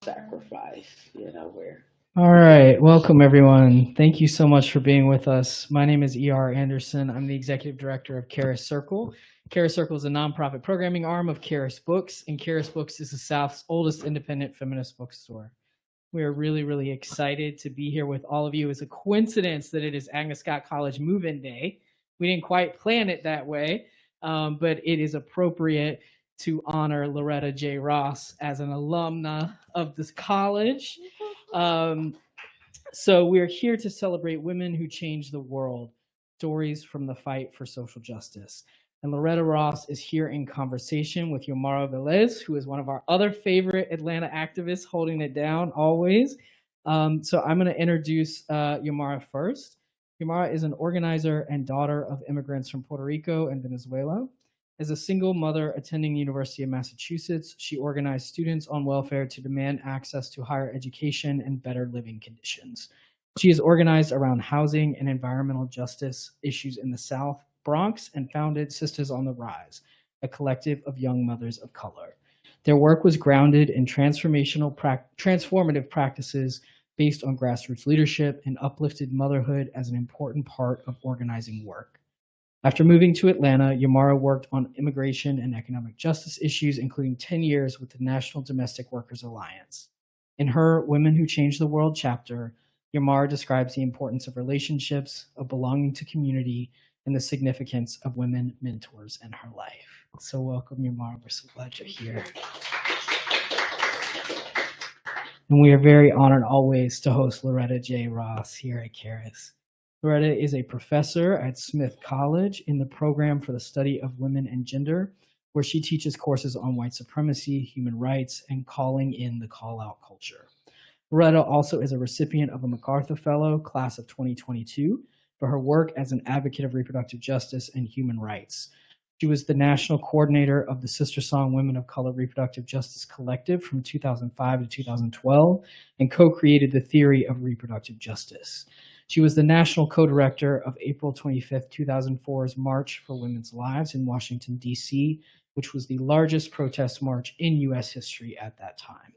sacrifice, where. All right, welcome everyone. Thank you so much for being with us. My name is E.R. Anderson. I'm the executive director of Charis Circle. Charis Circle is a nonprofit programming arm of Charis Books, and Charis Books is the South's oldest independent feminist bookstore. We are really, really excited to be here with all of you. It's a coincidence that it is Agnes Scott College move-in day. We didn't quite plan it that way, but it is appropriate to honor Loretta J. Ross as an alumna of this college. So we're here to celebrate women who changed the world, stories from the fight for social justice. And Loretta Ross is here in conversation with Yomara Velez, who is one of our other favorite Atlanta activists, holding it down always. So I'm going to introduce Yomara first. Yomara is an organizer and daughter of immigrants from Puerto Rico and Venezuela. As a single mother attending the University of Massachusetts, she organized students on welfare to demand access to higher education and better living conditions. She is organized around housing and environmental justice issues in the South Bronx and founded Sisters on the Rise, a collective of young mothers of color. Their work was grounded in transformative practices based on grassroots leadership and uplifted motherhood as an important part of organizing work. After moving to Atlanta, Yomara worked on immigration and economic justice issues, including 10 years with the National Domestic Workers Alliance. In her Women Who Changed the World chapter, Yomara describes the importance of relationships, of belonging to community, and the significance of women mentors in her life. So welcome, Yomara. We're so glad you're here. And we are very honored always to host Loretta J. Ross here at Charis. Loretta is a professor at Smith College in the program for the study of women and gender, where she teaches courses on white supremacy, human rights, and calling in the call-out culture. Loretta also is a recipient of a MacArthur Fellow, class of 2022, for her work as an advocate of reproductive justice and human rights. She was the national coordinator of the Sister Song Women of Color Reproductive Justice Collective from 2005 to 2012 and co-created the theory of reproductive justice. She was the national co-director of April 25th, 2004's March for Women's Lives in Washington, D.C., which was the largest protest march in U.S. history at that time.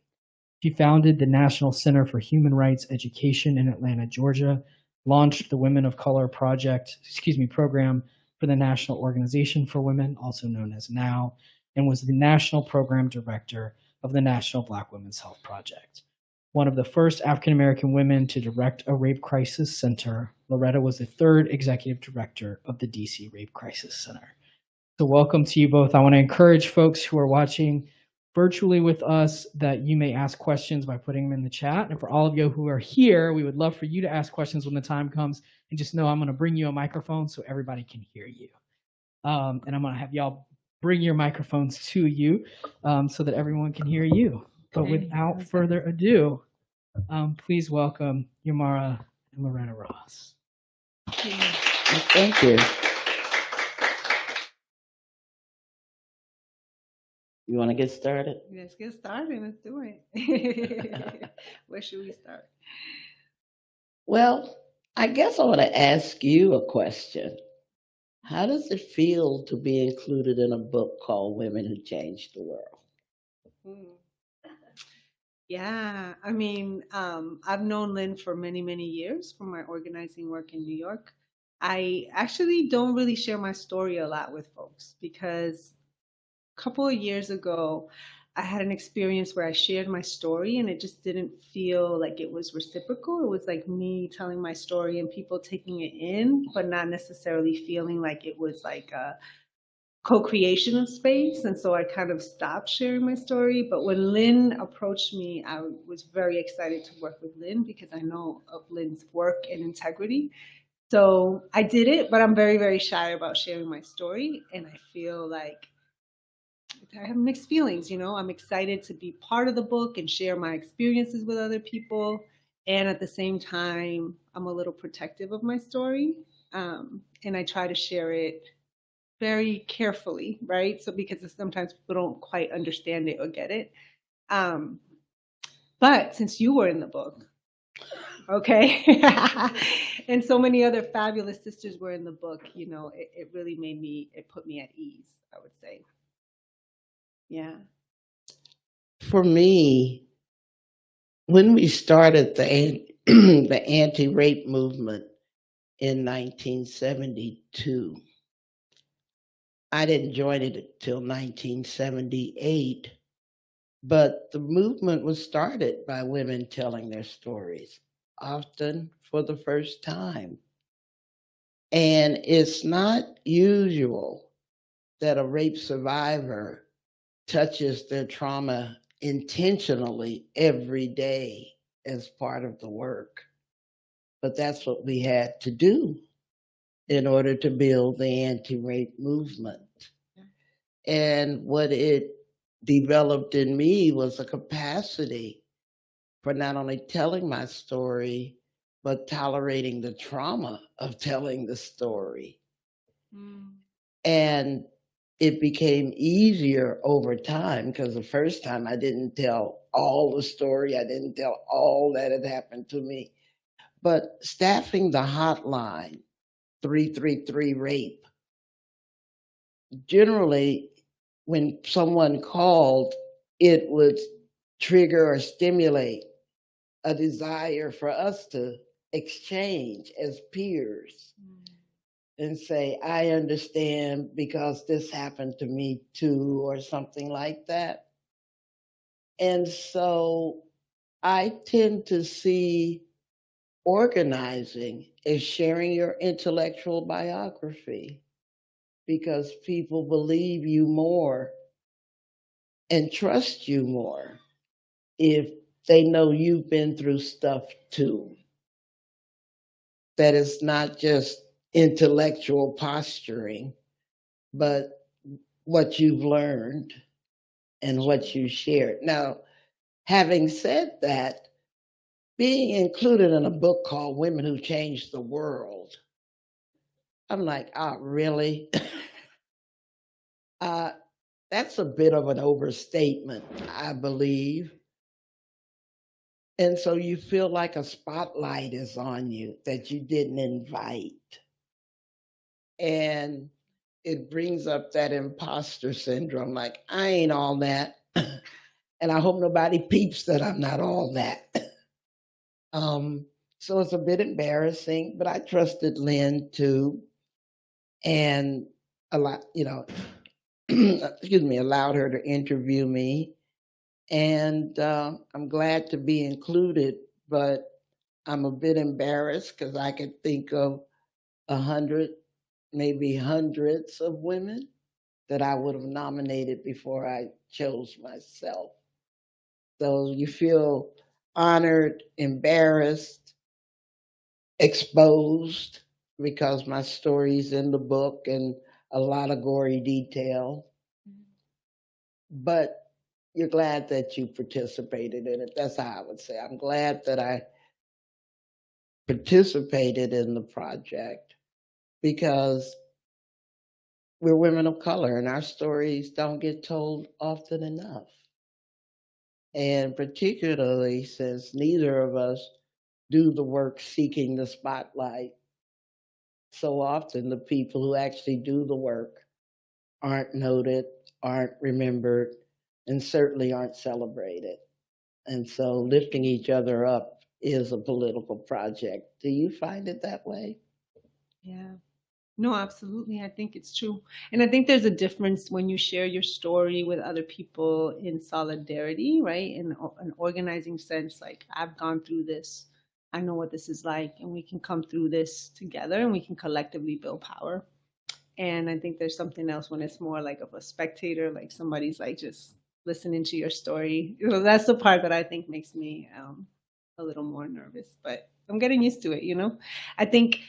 She founded the National Center for Human Rights Education in Atlanta, Georgia, launched the Women of Color program for the National Organization for Women, also known as NOW, and was the national program director of the National Black Women's Health Project. One of the first African-American women to direct a rape crisis center, Loretta was the third executive director of the DC Rape Crisis Center. So welcome to you both. I want to encourage folks who are watching virtually with us that you may ask questions by putting them in the chat. And for all of you who are here, we would love for you to ask questions when the time comes. And just know I'm going to bring you a microphone so everybody can hear you. And I'm going to have y'all bring your microphones to you so that everyone can hear you. But without further ado, please welcome Yomara and Loretta Ross. Thank you. You want to get started? Let's get started. Let's do it. Where should we start? Well, I guess I want to ask you a question. How does it feel to be included in a book called Women Who Changed the World? Yeah, I mean, I've known Lynn for many, many years from my organizing work in New York. I actually don't really share my story a lot with folks because a couple of years ago, I had an experience where I shared my story and it just didn't feel like it was reciprocal. It was like me telling my story and people taking it in, but not necessarily feeling like it was like a co-creation of space. And so I kind of stopped sharing my story. But when Lynn approached me, I was very excited to work with Lynn because I know of Lynn's work and integrity. So I did it, but I'm very, very shy about sharing my story. And I feel like I have mixed feelings, you know. I'm excited to be part of the book and share my experiences with other people. And at the same time, I'm a little protective of my story. And I try to share it very carefully, right? So because sometimes people don't quite understand it or get it. But since you were in the book, okay, and so many other fabulous sisters were in the book, you know, it really put me at ease, I would say. Yeah. For me, when we started the anti-rape movement in 1972, I didn't join it until 1978, but the movement was started by women telling their stories, often for the first time. And it's not usual that a rape survivor touches their trauma intentionally every day as part of the work. But that's what we had to do in order to build the anti-rape movement. And what it developed in me was a capacity for not only telling my story, but tolerating the trauma of telling the story. And it became easier over time because the first time I didn't tell all the story. I didn't tell all that had happened to me. But staffing the hotline, 333 rape, generally when someone called, it would trigger or stimulate a desire for us to exchange as peers and say, I understand because this happened to me too, or something like that. And so I tend to see organizing as sharing your intellectual biography because people believe you more and trust you more if they know you've been through stuff too. That it's not just intellectual posturing, but what you've learned and what you shared. Now, having said that, being included in a book called Women Who Changed the World, I'm like, oh, really? That's a bit of an overstatement, I believe. And so you feel like a spotlight is on you that you didn't invite. And it brings up that imposter syndrome, like, I ain't all that. And I hope nobody peeps that I'm not all that. So it's a bit embarrassing, but I trusted Lynn too. And a lot, allowed her to interview me. And I'm glad to be included, but I'm a bit embarrassed because I could think of 100, maybe hundreds of women that I would have nominated before I chose myself. So you feel honored, embarrassed, exposed because my story's in the book and a lot of gory detail. But you're glad that you participated in it. That's how I would say. I'm glad that I participated in the project because we're women of color and our stories don't get told often enough. And particularly since neither of us do the work seeking the spotlight, so often the people who actually do the work aren't noted, aren't remembered, and certainly aren't celebrated. And so lifting each other up is a political project. Do you find it that way? Yeah. No, absolutely. I think it's true. And I think there's a difference when you share your story with other people in solidarity, right? In an organizing sense, like I've gone through this, I know what this is like, and we can come through this together and we can collectively build power. And I think there's something else when it's more like of a spectator, like somebody's like just listening to your story. That's the part that I think makes me a little more nervous, but I'm getting used to it. I think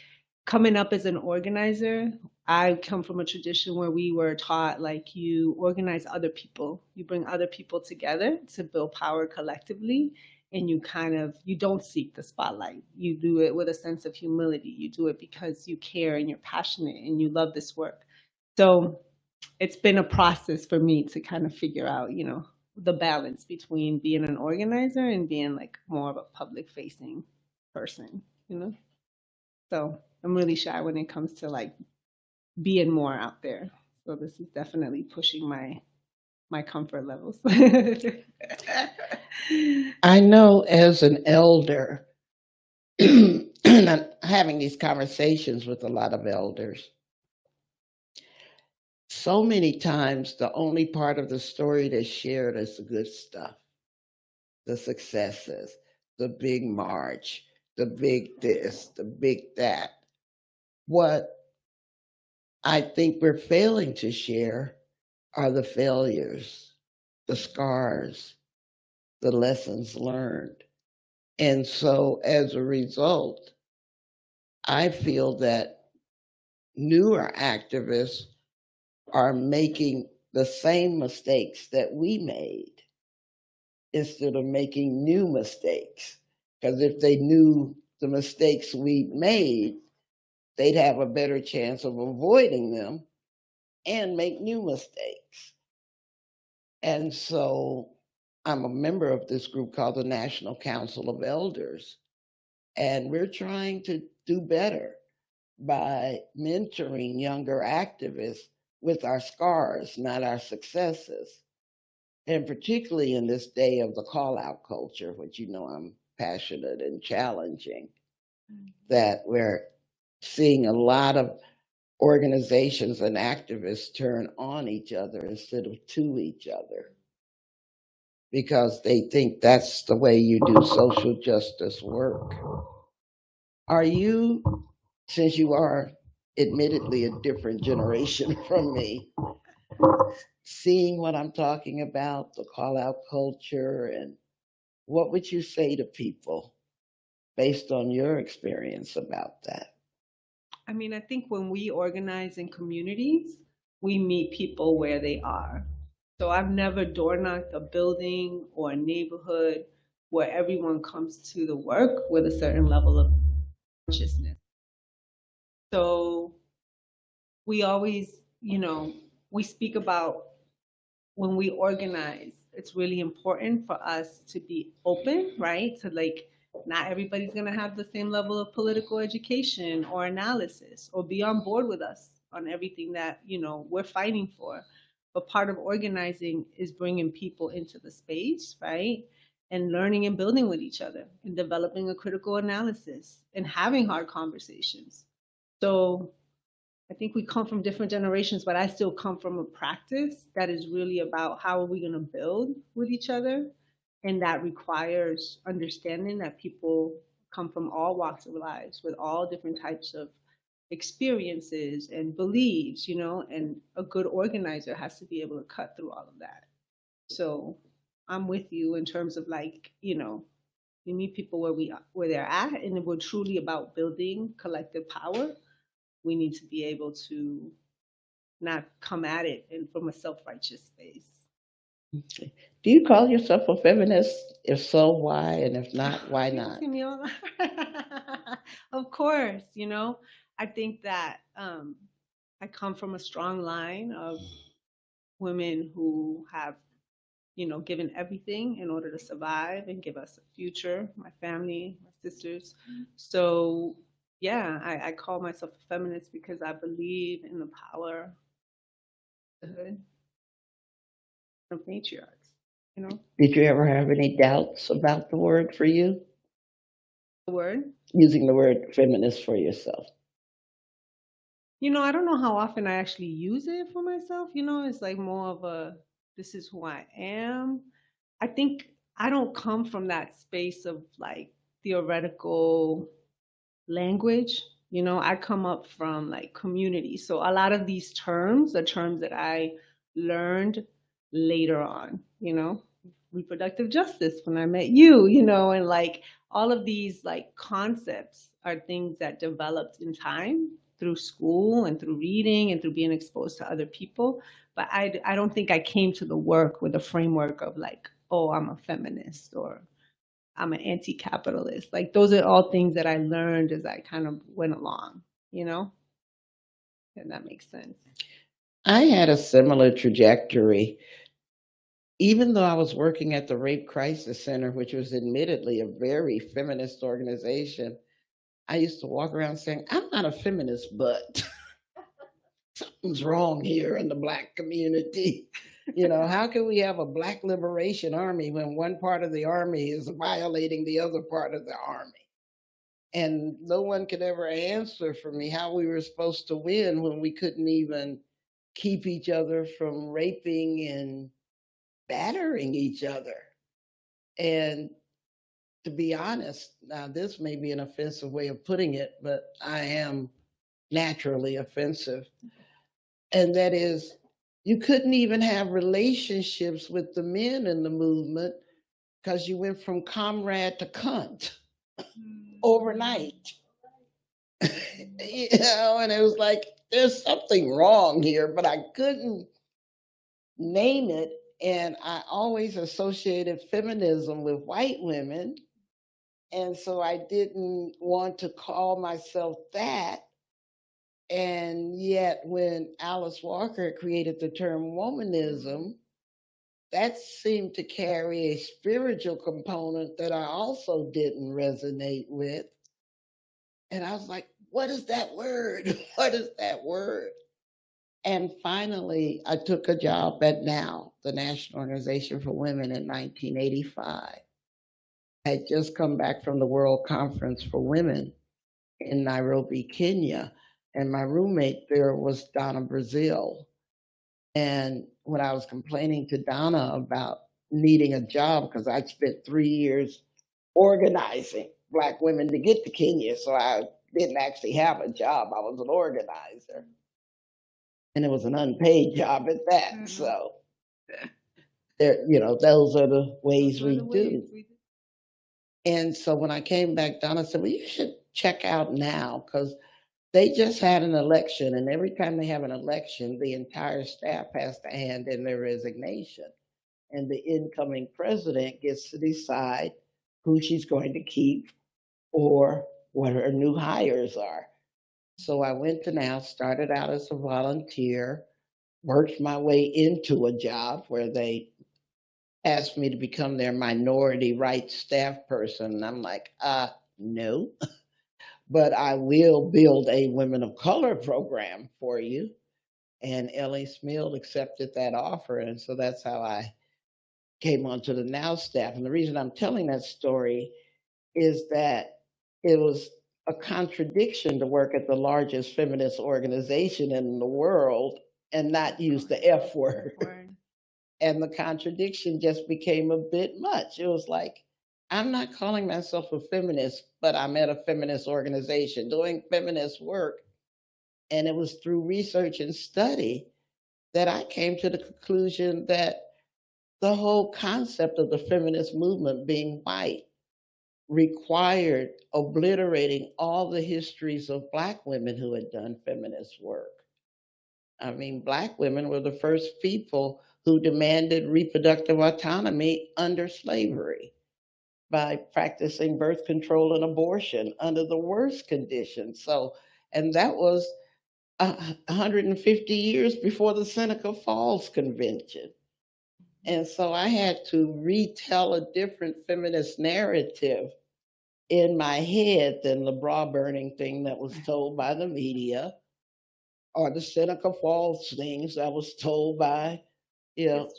coming up as an organizer, I come from a tradition where we were taught like you organize other people, you bring other people together to build power collectively, and you don't seek the spotlight. You do it with a sense of humility. You do it because you care and you're passionate and you love this work. So it's been a process for me to kind of figure out, the balance between being an organizer and being like more of a public facing person, So I'm really shy when it comes to like being more out there. So this is definitely pushing my my comfort levels. I know as an elder, and I'm having these conversations with a lot of elders, so many times the only part of the story that's shared is the good stuff, the successes, the big march, the big this, the big that. What I think we're failing to share are the failures, the scars, the lessons learned. And so as a result, I feel that newer activists are making the same mistakes that we made instead of making new mistakes. Because if they knew the mistakes we made, they'd have a better chance of avoiding them and make new mistakes. And so I'm a member of this group called the National Council of Elders, and we're trying to do better by mentoring younger activists with our scars, not our successes. And particularly in this day of the call out culture, which you know I'm passionate and challenging, that we're seeing a lot of organizations and activists turn on each other instead of to each other because they think that's the way you do social justice work. Are you, since you are admittedly a different generation from me, seeing what I'm talking about, the call out culture, and what would you say to people based on your experience about that? I mean, I think when we organize in communities, we meet people where they are. So I've never door knocked a building or a neighborhood where everyone comes to the work with a certain level of consciousness. So we always, we speak about when we organize, it's really important for us to be open, right? To like, not everybody's going to have the same level of political education or analysis or be on board with us on everything that, we're fighting for. But part of organizing is bringing people into the space, right? And learning and building with each other and developing a critical analysis and having hard conversations. So I think we come from different generations, but I still come from a practice that is really about how are we going to build with each other. And that requires understanding that people come from all walks of lives with all different types of experiences and beliefs, and a good organizer has to be able to cut through all of that. So I'm with you in terms of like, you meet people where they're at, and we're truly about building collective power. We need to be able to not come at it from a self-righteous space. Okay. Do you call yourself a feminist? If so, why? And if not, why not? Of course, I think that I come from a strong line of women who have, given everything in order to survive and give us a future, my family, my sisters. So yeah, I call myself a feminist because I believe in the power of matriarchs, Did you ever have any doubts about the word for you? The word? Using the word feminist for yourself. I don't know how often I actually use it for myself. It's like more of a, this is who I am. I think I don't come from that space of like theoretical language. I come up from like community. So a lot of these terms are terms that I learned later on, reproductive justice when I met you, and like all of these like concepts are things that developed in time through school and through reading and through being exposed to other people. But I don't think I came to the work with a framework of like, oh, I'm a feminist or I'm an anti-capitalist. Like those are all things that I learned as I kind of went along, and that makes sense. I had a similar trajectory. Even though I was working at the Rape Crisis Center, which was admittedly a very feminist organization, I used to walk around saying, I'm not a feminist, but something's wrong here in the Black community. You know, how can we have a Black Liberation Army when one part of the army is violating the other part of the army? And no one could ever answer for me how we were supposed to win when we couldn't even keep each other from raping and battering each other. And to be honest, now this may be an offensive way of putting it, but I am naturally offensive. And that is, you couldn't even have relationships with the men in the movement because you went from comrade to cunt overnight. You know, and it was like, there's something wrong here, but I couldn't name it. And I always associated feminism with white women. And so I didn't want to call myself that. And yet, when Alice Walker created the term womanism, that seemed to carry a spiritual component that I also didn't resonate with. And I was like, what is that word? What is that word? And finally, I took a job at NOW, the National Organization for Women, in 1985. I had just come back from the World Conference for Women in Nairobi, Kenya. And my roommate there was Donna Brazil. And when I was complaining to Donna about needing a job, because I'd spent 3 years organizing Black women to get to Kenya, so I didn't actually have a job. I was an organizer. And it was an unpaid job at that. Mm-hmm. So, there, you know, those are the ways we do. And so when I came back, Donna said, well, you should check out NOW, because they just had an election, and every time they have an election, the entire staff has to hand in their resignation. And the incoming president gets to decide who she's going to keep or what her new hires are. So I went to NOW, started out as a volunteer, worked my way into a job where they asked me to become their minority rights staff person. And I'm like, no. But I will build a women of color program for you. And Ellie Smill accepted that offer. And so that's how I came onto the NOW staff. And the reason I'm telling that story is that it was a contradiction to work at the largest feminist organization in the world and not use the F word. And the contradiction just became a bit much. It was like, I'm not calling myself a feminist, but I'm at a feminist organization doing feminist work. And it was through research and study that I came to the conclusion that the whole concept of the feminist movement being white required obliterating all the histories of Black women who had done feminist work. I mean, Black women were the first people who demanded reproductive autonomy under slavery by practicing birth control and abortion under the worst conditions. So, and that was 150 years before the Seneca Falls Convention. And so I had to retell a different feminist narrative in my head than the bra burning thing that was told by the media, or the Seneca Falls things that was told by, you know,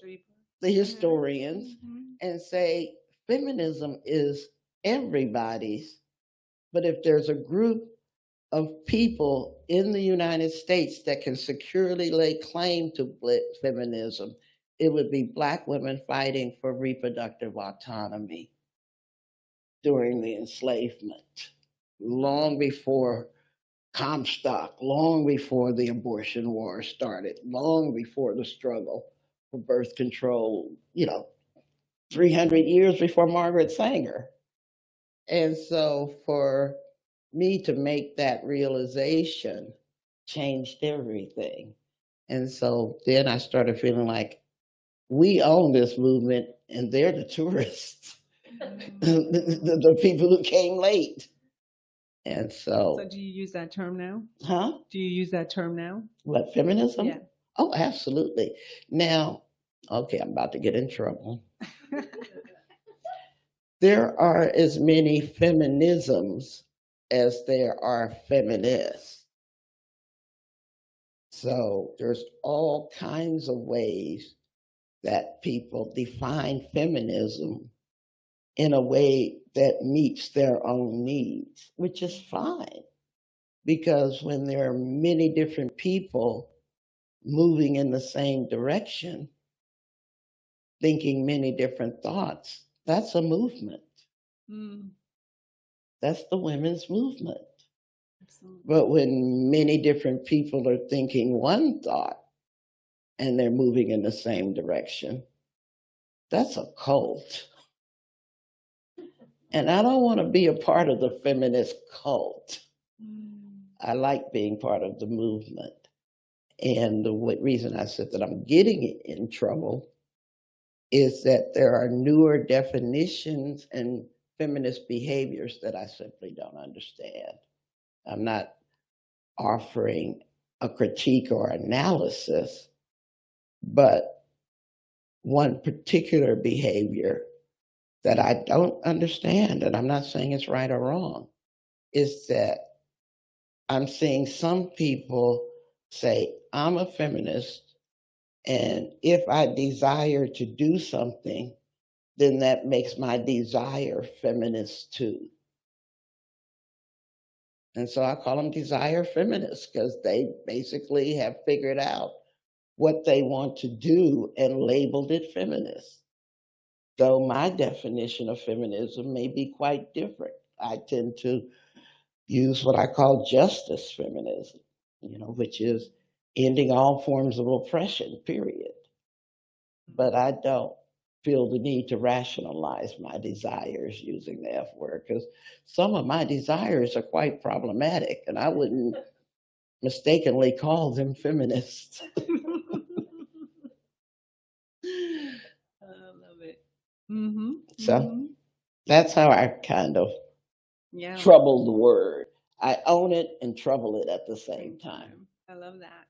the historians, and say, feminism is everybody's, but if there's a group of people in the United States that can securely lay claim to feminism, it would be Black women fighting for reproductive autonomy during the enslavement, long before Comstock, long before the abortion war started, long before the struggle for birth control, 300 years before Margaret Sanger. And so for me to make that realization changed everything. And so then I started feeling like we own this movement and they're the tourists, the people who came late. And so do you use that term now? Huh? Do you use that term now? What, feminism? Yeah. Oh, absolutely. Now, okay, I'm about to get in trouble. There are as many feminisms as there are feminists. So there's all kinds of ways that people define feminism in a way that meets their own needs, which is fine. Because when there are many different people moving in the same direction, thinking many different thoughts, that's a movement. Mm. That's the women's movement. Absolutely. But when many different people are thinking one thought and they're moving in the same direction, that's a cult. And I don't want to be a part of the feminist cult. I like being part of the movement. And the reason I said that I'm getting in trouble is that there are newer definitions and feminist behaviors that I simply don't understand. I'm not offering a critique or analysis, but one particular behavior that I don't understand, and I'm not saying it's right or wrong, is that I'm seeing some people say, I'm a feminist, and if I desire to do something, then that makes my desire feminist too. And so I call them desire feminists because they basically have figured out what they want to do and labeled it feminist. Though my definition of feminism may be quite different. I tend to use what I call justice feminism, which is ending all forms of oppression, period. But I don't feel the need to rationalize my desires using the F word, because some of my desires are quite problematic, and I wouldn't mistakenly call them feminists. I love it. Mm-hmm. So that's how I kind of Yeah. trouble the word. I own it and trouble it at the same time. I love that.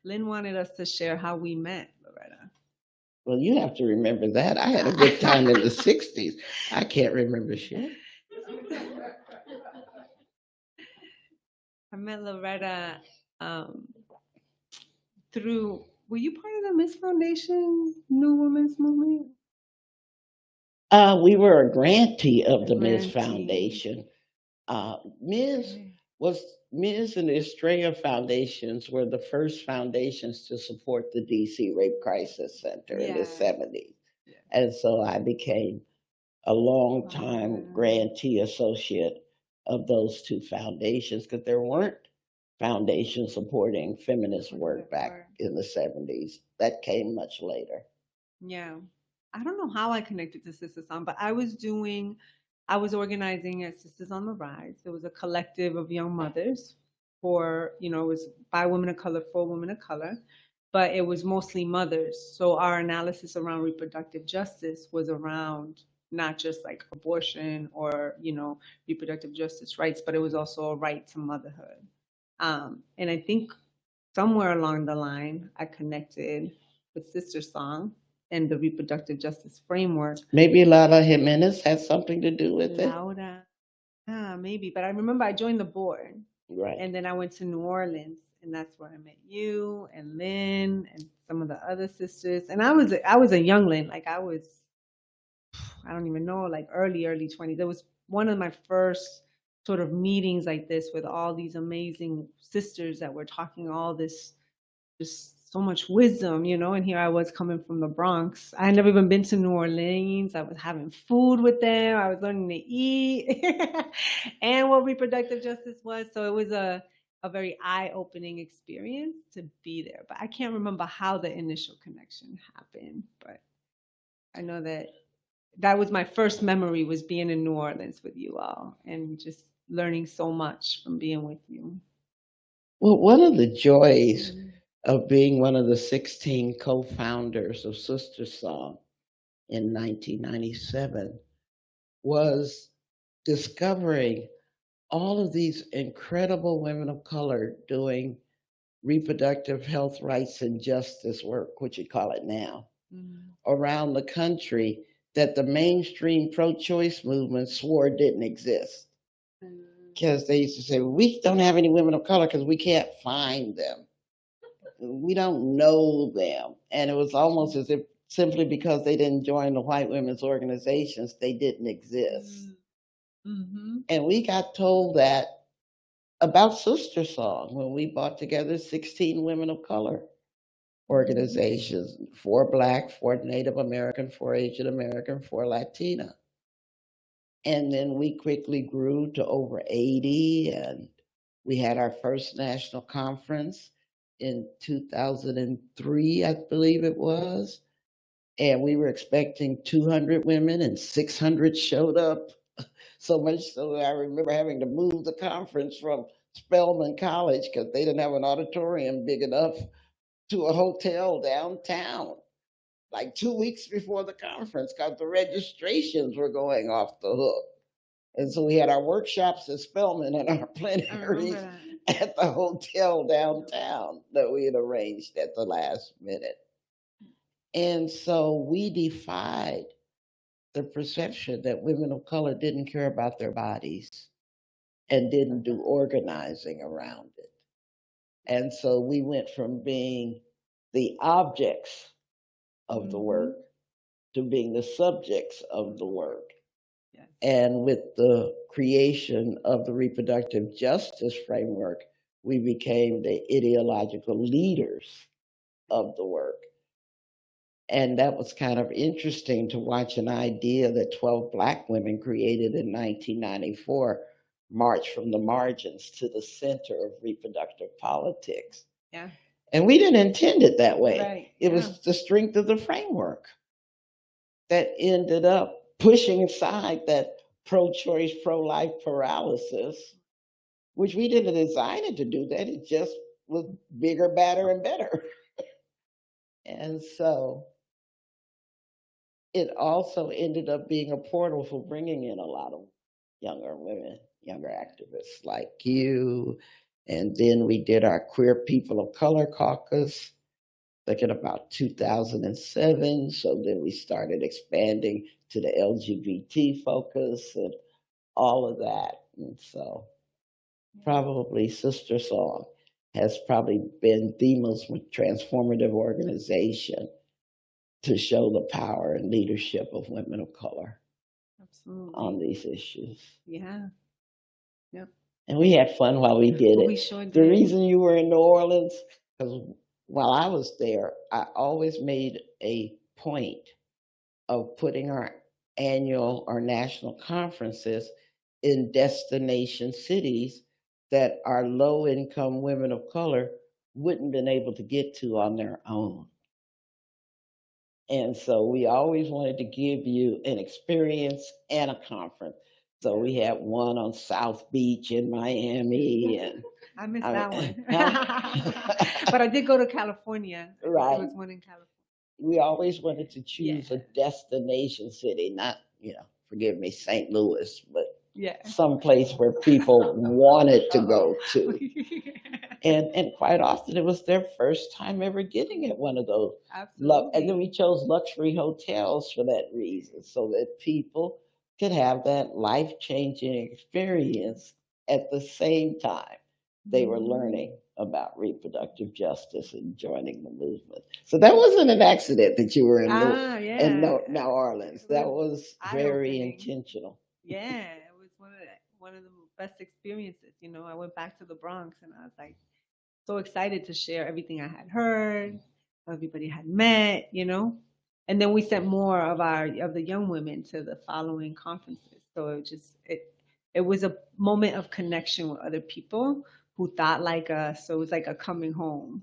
Lynn wanted us to share how we met, Loretta. Well, you have to remember that. I had a good time in the 60s. I can't remember shit. I met Loretta through, were you part of the Miss Foundation New Women's Movement? We were a grantee of the Ms. Foundation. Ms. and the Estrella Foundations were the first foundations to support the DC Rape Crisis Center in the 70s. Yeah. And so I became a long-time grantee associate of those two foundations, because there weren't foundations supporting feminist work back in the 70s. That came much later. Yeah. I don't know how I connected to Sisters On, but I was organizing at Sisters on the Rise. It was a collective of young mothers for, it was by women of color, for women of color, but it was mostly mothers. So our analysis around reproductive justice was around not just like abortion or, reproductive justice rights, but it was also a right to motherhood. And I think somewhere along the line, I connected with Sister Song and the reproductive justice framework. Maybe Laura Jimenez had something to do with it. Maybe, but I remember I joined the board. Right. And then I went to New Orleans, and that's where I met you and Lynn and some of the other sisters. And I was a young Lynn, like I don't even know, like early 20s. It was one of my first sort of meetings like this with all these amazing sisters that were talking all this, just so much wisdom, and here I was coming from the Bronx. I had never even been to New Orleans. I was having food with them. I was learning to eat and what reproductive justice was. So it was a very eye-opening experience to be there. But I can't remember how the initial connection happened. But I know that was my first memory, was being in New Orleans with you all and just learning so much from being with you. Well, one of the joys of being one of the 16 co-founders of Sister Song in 1997 was discovering all of these incredible women of color doing reproductive health rights and justice work, which you call it now, around the country, that the mainstream pro-choice movement swore didn't exist. Because they used to say, we don't have any women of color because we can't find them. We don't know them. And it was almost as if simply because they didn't join the white women's organizations, they didn't exist. Mm-hmm. And we got told that about Sister Song when we brought together 16 women of color organizations, 4 Black, 4 Native American, 4 Asian American, 4 Latina. And then we quickly grew to over 80, and we had our first national conference in 2003, I believe it was. And we were expecting 200 women, and 600 showed up. So much so that I remember having to move the conference from Spelman College because they didn't have an auditorium big enough to a hotel downtown, like 2 weeks before the conference, because the registrations were going off the hook. And so we had our workshops at Spelman and our plenaries at the hotel downtown that we had arranged at the last minute. And so we defied the perception that women of color didn't care about their bodies and didn't do organizing around it. And so we went from being the objects of the work to being the subjects of the work. Yes. And with the creation of the reproductive justice framework, we became the ideological leaders of the work. And that was kind of interesting to watch an idea that 12 Black women created in 1994 march from the margins to the center of reproductive politics. Yeah. And we didn't intend it that way. Right. It was the strength of the framework that ended up pushing aside that pro-choice, pro-life paralysis, which we didn't design it to do that. It just was bigger, badder, and better. And so it also ended up being a portal for bringing in a lot of younger women, younger activists like you. And then we did our Queer People of Color Caucus, like in about 2007. So then we started expanding to the LGBT focus and all of that. And so probably Sister Song has probably been the most transformative organization to show the power and leadership of women of color. Absolutely. On these issues. Yeah. Yep. And we had fun while we did it. We sure did. The reason you were in New Orleans, because while I was there, I always made a point of putting our annual or national conferences in destination cities that our low-income women of color wouldn't have been able to get to on their own. And so we always wanted to give you an experience and a conference. So we had one on South Beach in Miami. And I missed that one. Huh? But I did go to California. Right. There was one in California. We always wanted to choose Yeah. a destination city, not, forgive me, St. Louis, but Yeah. someplace where people wanted to go to. And quite often it was their first time ever getting at one of those. Absolutely. And then we chose luxury hotels for that reason, so that people could have that life-changing experience at the same time they were learning about reproductive justice and joining the movement. So that wasn't an accident that you were in New Orleans. That was very intentional. Yeah, it was one of the best experiences. I went back to the Bronx and I was like so excited to share everything I had heard, everybody had met, and then we sent more of the young women to the following conferences. So it was a moment of connection with other people who thought like us. So it was like a coming home.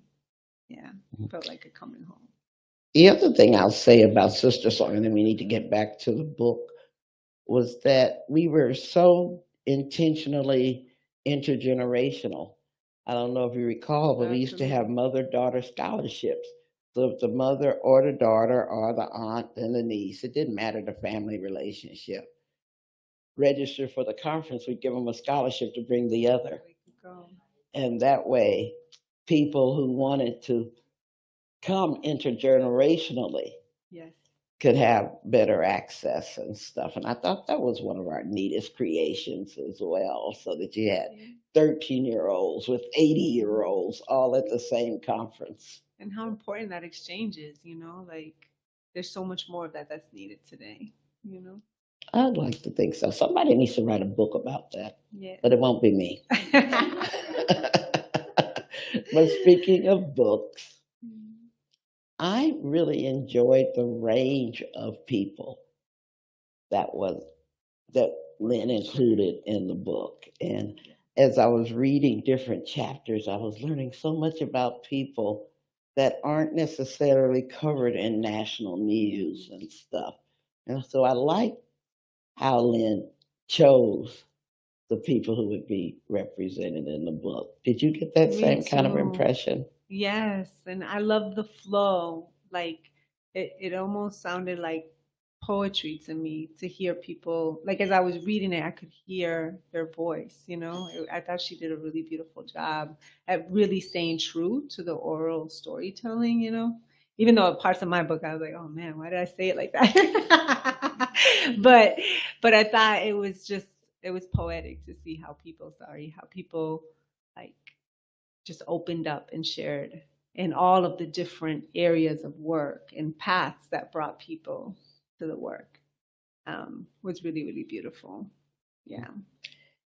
Yeah, it felt like a coming home. The other thing I'll say about Sister Song, and then we need to get back to the book, was that we were so intentionally intergenerational. I don't know if you recall, but we used to have mother-daughter scholarships. So if the mother or the daughter or the aunt and the niece, it didn't matter the family relationship, register for the conference, we'd give them a scholarship to bring the other. And that way, people who wanted to come intergenerationally could have better access and stuff. And I thought that was one of our neatest creations as well, so that you had 13-year-olds with 80-year-olds all at the same conference. And how important that exchange is, like there's so much more of that that's needed today, you know? I'd like to think so. Somebody needs to write a book about that, Yeah. but it won't be me. But speaking of books, I really enjoyed the range of people that Lynn included in the book. And as I was reading different chapters, I was learning so much about people that aren't necessarily covered in national news and stuff. And so I like how Lynn chose the people who would be represented in the book. Did you get that Me same kind of too. impression? Yes, and I love the flow. Like it almost sounded like poetry to me to hear people, like as I was reading it, I could hear their voice, you know. I thought she did a really beautiful job at really staying true to the oral storytelling, you know. Even though parts of my book I was like, oh man, why did I say it like that? but I thought it was poetic to see how people like just opened up and shared in all of the different areas of work and paths that brought people to the work. Was really, really beautiful. Yeah,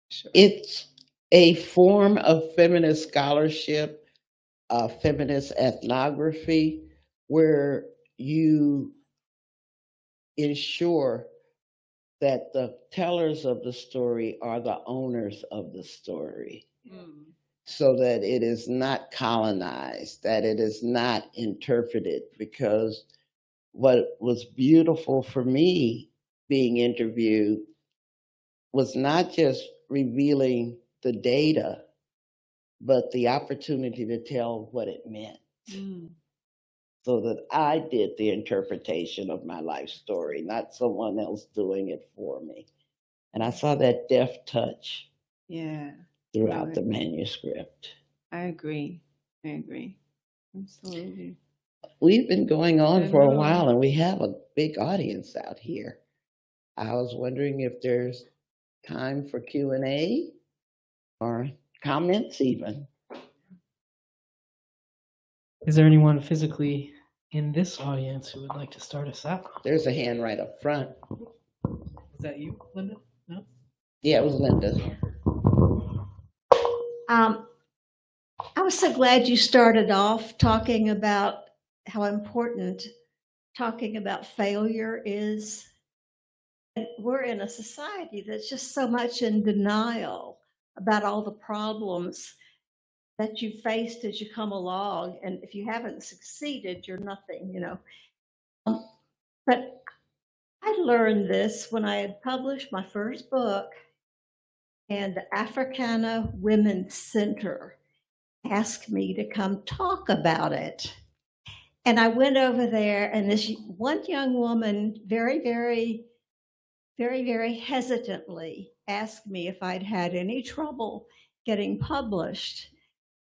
sure. It's a form of feminist scholarship, feminist ethnography, where you ensure that the tellers of the story are the owners of the story, so that it is not colonized, that it is not interpreted. Because what was beautiful for me being interviewed was not just revealing the data, but the opportunity to tell what it meant. So that I did the interpretation of my life story, not someone else doing it for me. And I saw that deft touch throughout the manuscript. I agree. Absolutely. We've been going on for a while, and we have a big audience out here. I was wondering if there's time for Q&A or comments even. Is there anyone physically in this audience who would like to start us out? There's a hand right up front. Is that you, Linda? No? Yeah, it was Linda. I was so glad you started off talking about how important talking about failure is. And we're in a society that's just so much in denial about all the problems that you faced as you come along. And if you haven't succeeded, you're nothing, you know. But I learned this when I had published my first book, and the Africana Women's Center asked me to come talk about it. And I went over there, and this one young woman very, very, very, very hesitantly asked me if I'd had any trouble getting published.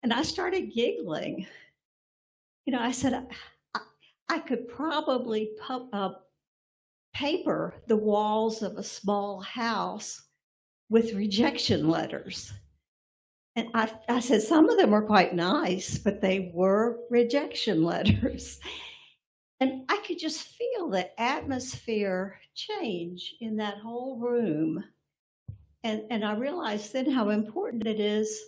And I started giggling. You know, I said, I could probably paper the walls of a small house with rejection letters. And I said, some of them were quite nice, but they were rejection letters. And I could just feel the atmosphere change in that whole room. And I realized then how important it is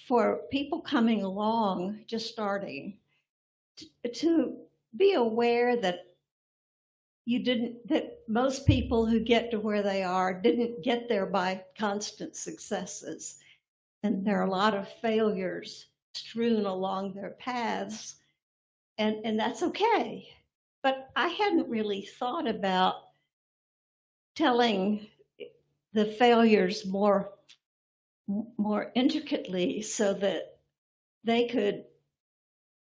for people coming along, just starting, to be aware that that most people who get to where they are didn't get there by constant successes. And there are a lot of failures strewn along their paths, and that's okay. But I hadn't really thought about telling the failures more intricately so that they could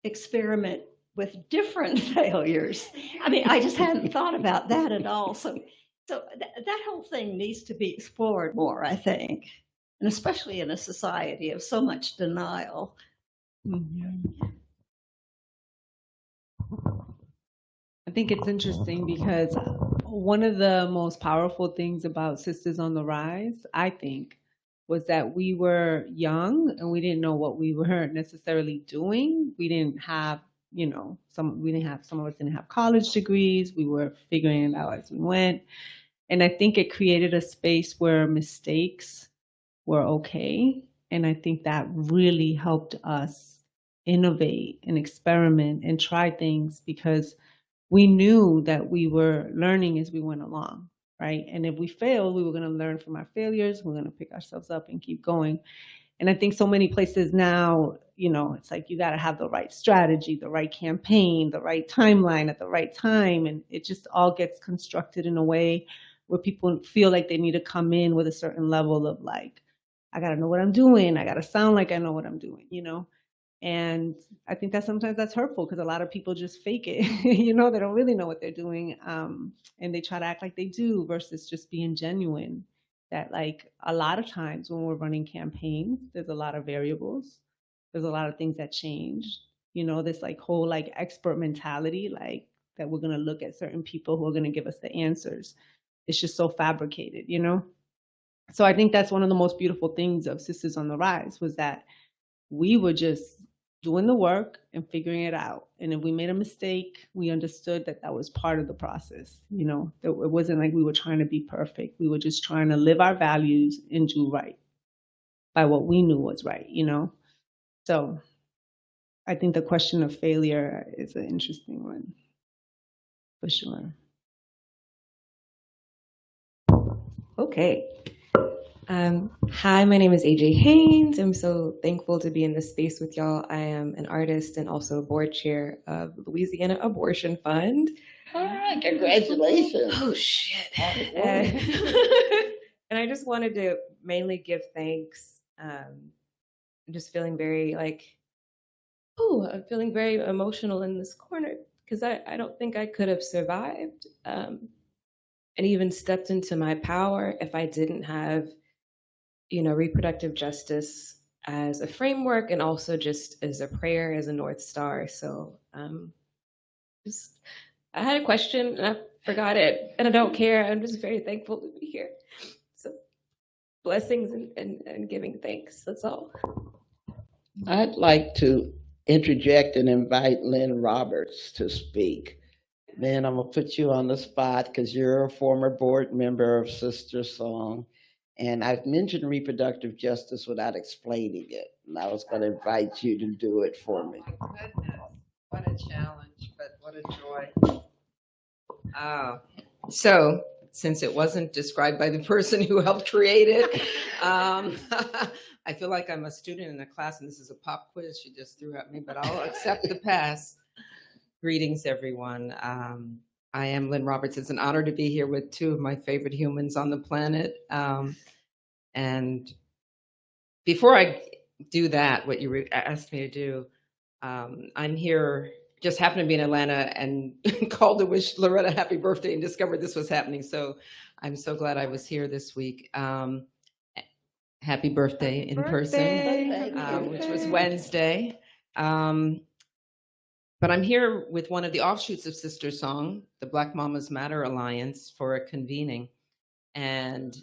experiment with different failures. I mean, I just hadn't thought about that at all. So that whole thing needs to be explored more, I think, and especially in a society of so much denial. I think it's interesting because one of the most powerful things about Sisters on the Rise, I think, was that we were young and we didn't know what we were necessarily doing. We didn't have you know, some of us didn't have college degrees. We were figuring it out as we went. And I think it created a space where mistakes were okay. And I think that really helped us innovate and experiment and try things, because we knew that we were learning as we went along, right? And if we failed, we were going to learn from our failures. We're going to pick ourselves up and keep going. And I think so many places now, you know, it's like you got to have the right strategy, the right campaign, the right timeline at the right time. And it just all gets constructed in a way where people feel like they need to come in with a certain level of like, I got to know what I'm doing. I got to sound like I know what I'm doing, you know? And I think that sometimes that's hurtful, because a lot of people just fake it. You know, they don't really know what they're doing. And they try to act like they do versus just being genuine. That like a lot of times when we're running campaigns, there's a lot of variables. There's a lot of things that change. You know, this like whole like expert mentality, like that we're going to look at certain people who are going to give us the answers. It's just so fabricated, you know? So I think that's one of the most beautiful things of Sisters on the Rise, was that we were just doing the work and figuring it out. And if we made a mistake, we understood that that was part of the process. You know, it wasn't like we were trying to be perfect. We were just trying to live our values and do right by what we knew was right, you know? So I think the question of failure is an interesting one, for sure. Okay. Hi, my name is AJ Haynes. I'm so thankful to be in this space with y'all. I am an artist and also board chair of Louisiana Abortion Fund. All right, congratulations. Oh, shit. And I just wanted to mainly give thanks. I'm just feeling very I'm feeling very emotional in this corner, because I don't think I could have survived and even stepped into my power if I didn't have, you know, reproductive justice as a framework and also just as a prayer, as a North Star. So I had a question and I forgot it, and I don't care. I'm just very thankful to be here. So blessings and giving thanks. That's all. I'd like to interject and invite Lynn Roberts to speak. Lynn, I'm gonna put you on the spot because you're a former board member of Sister Song. And I've mentioned reproductive justice without explaining it. And I was gonna invite you to do it for me. Oh my goodness, what a challenge, but what a joy. So, since it wasn't described by the person who helped create it, I feel like I'm a student in a class and this is a pop quiz she just threw at me, but I'll accept the pass. Greetings, everyone. I am Lynn Roberts. It's an honor to be here with two of my favorite humans on the planet. And before I do that, what you asked me to do, I'm here, just happened to be in Atlanta and called to wish Loretta happy birthday and discovered this was happening. So I'm so glad I was here this week. Happy birthday in person, which was Wednesday. But I'm here with one of the offshoots of Sister Song, the Black Mamas Matter Alliance, for a convening. And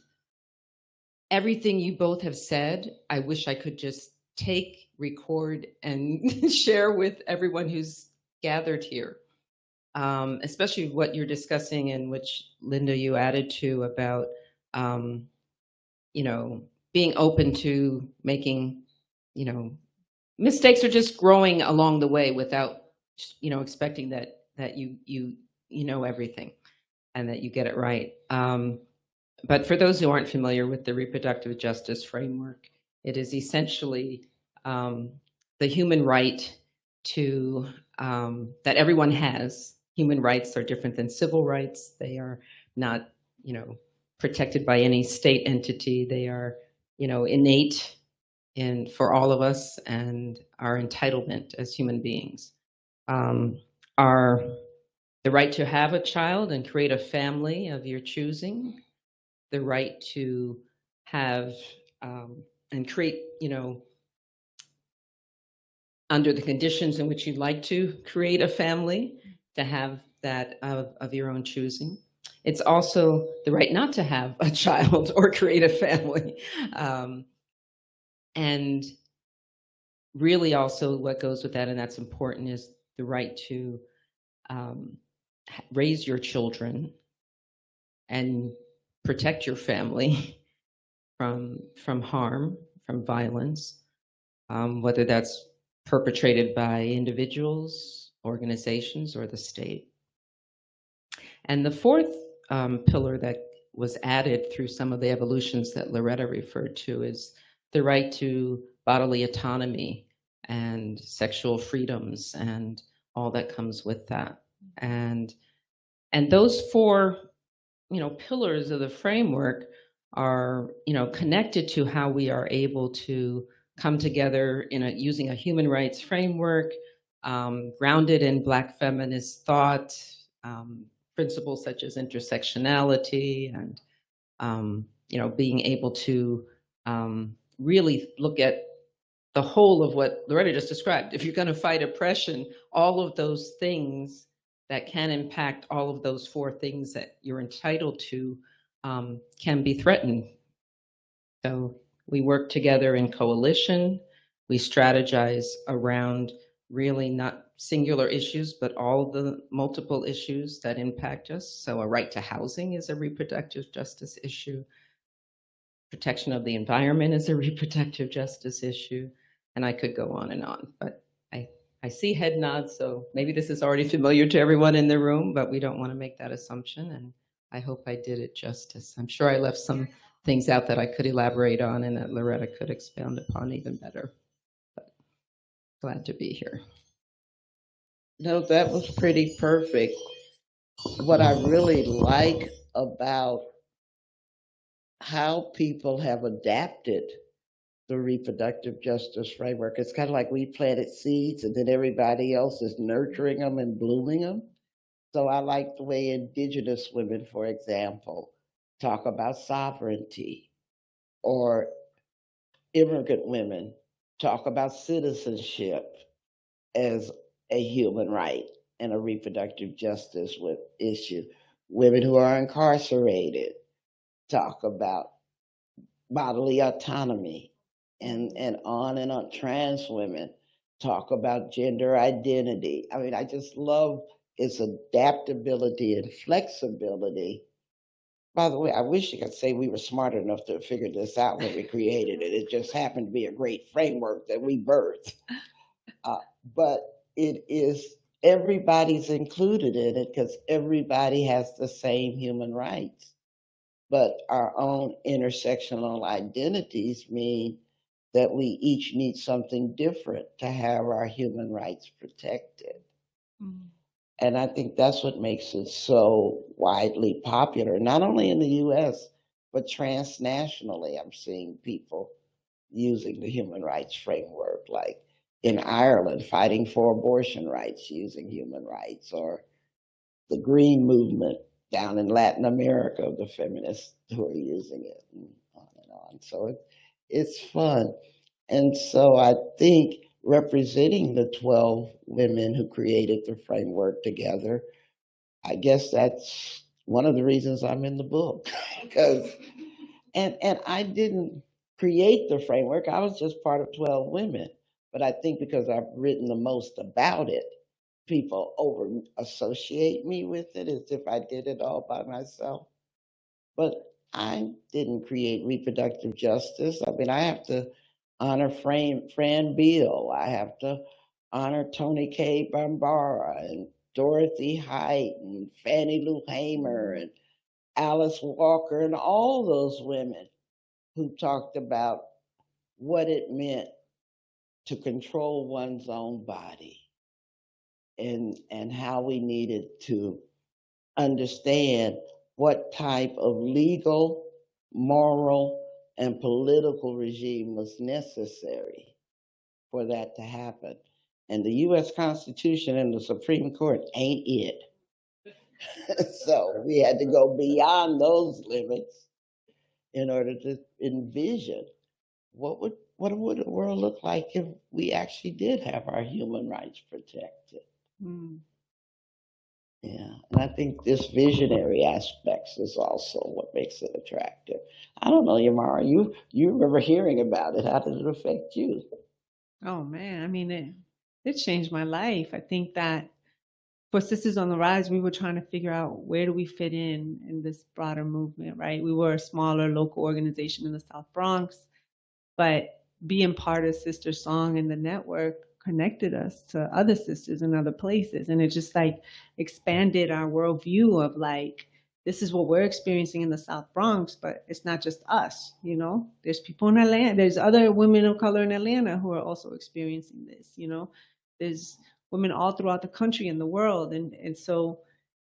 everything you both have said, I wish I could just take, record, and share with everyone who's gathered here. Especially what you're discussing, and which, Linda, you added to about, you know, being open to making, you know, mistakes, or just growing along the way without, you know, expecting that you know everything and that you get it right. But for those who aren't familiar with the reproductive justice framework, it is essentially the human right to that everyone has. Human rights are different than civil rights. They are not, you know, protected by any state entity. They are, you know, innate for all of us, and our entitlement as human beings. Are the right to have a child and create a family of your choosing, the right to have and create, you know, under the conditions in which you'd like to create a family, to have that of your own choosing. It's also the right not to have a child or create a family. And really also what goes with that, and that's important, is the right to raise your children and protect your family from harm, from violence, whether that's perpetrated by individuals, organizations, or the state. And the fourth pillar that was added through some of the evolutions that Loretta referred to is the right to bodily autonomy and sexual freedoms and all that comes with that. And those four, pillars of the framework are, connected to how we are able to come together using a human rights framework, grounded in Black feminist thought, principles such as intersectionality and, being able to really look at the whole of what Loretta just described. If you're going to fight oppression, all of those things that can impact all of those four things that you're entitled to can be threatened. So we work together in coalition. We strategize around really not singular issues, but all the multiple issues that impact us. So a right to housing is a reproductive justice issue. Protection of the environment is a reproductive justice issue. And I could go on, but I see head nods, so maybe this is already familiar to everyone in the room, but we don't want to make that assumption. And I hope I did it justice. I'm sure I left some things out that I could elaborate on and that Loretta could expound upon even better. But glad to be here. No, that was pretty perfect. What I really like about how people have adapted the reproductive justice framework, it's kind of like we planted seeds and then everybody else is nurturing them and blooming them. So I like the way Indigenous women, for example, talk about sovereignty, or immigrant women talk about citizenship as a human right and a reproductive justice issue. Women who are incarcerated talk about bodily autonomy, and on. Trans women talk about gender identity. I mean, I just love its adaptability and flexibility. By the way, I wish you could say we were smart enough to figure this out when we created it. It just happened to be a great framework that we birthed. But it is, everybody's included in it because everybody has the same human rights. But our own intersectional identities mean that we each need something different to have our human rights protected. Mm-hmm. And I think that's what makes it so widely popular, not only in the US, but transnationally. I'm seeing people using the human rights framework, like in Ireland, fighting for abortion rights using human rights, or the Green Movement down in Latin America, the feminists who are using it, and on and on. So it's fun. And so I think representing the 12 women who created the framework together, I guess that's one of the reasons I'm in the book. Because, and I didn't create the framework, I was just part of 12 women. But I think because I've written the most about it, people over associate me with it as if I did it all by myself. But I didn't create reproductive justice. I mean, I have to honor Fran Beal. I have to honor Toni K. Bambara and Dorothy Height and Fannie Lou Hamer and Alice Walker and all those women who talked about what it meant to control one's own body, and how we needed to understand what type of legal, moral, and political regime was necessary for that to happen. And the US Constitution and the Supreme Court ain't it. So we had to go beyond those limits in order to envision what would the world look like if we actually did have our human rights protected. Mm. Yeah, and I think this visionary aspects is also what makes it attractive. I don't know, Yomara, you remember hearing about it. How did it affect you? Oh man, I mean, It changed my life. I think that for Sisters on the Rise, we were trying to figure out where do we fit in this broader movement, right? We were a smaller local organization in the South Bronx, but being part of Sister Song and the network connected us to other sisters in other places. And it just like expanded our worldview of like, this is what we're experiencing in the South Bronx, but it's not just us, you know? There's people in Atlanta, there's other women of color in Atlanta who are also experiencing this, you know? There's women all throughout the country and the world. And so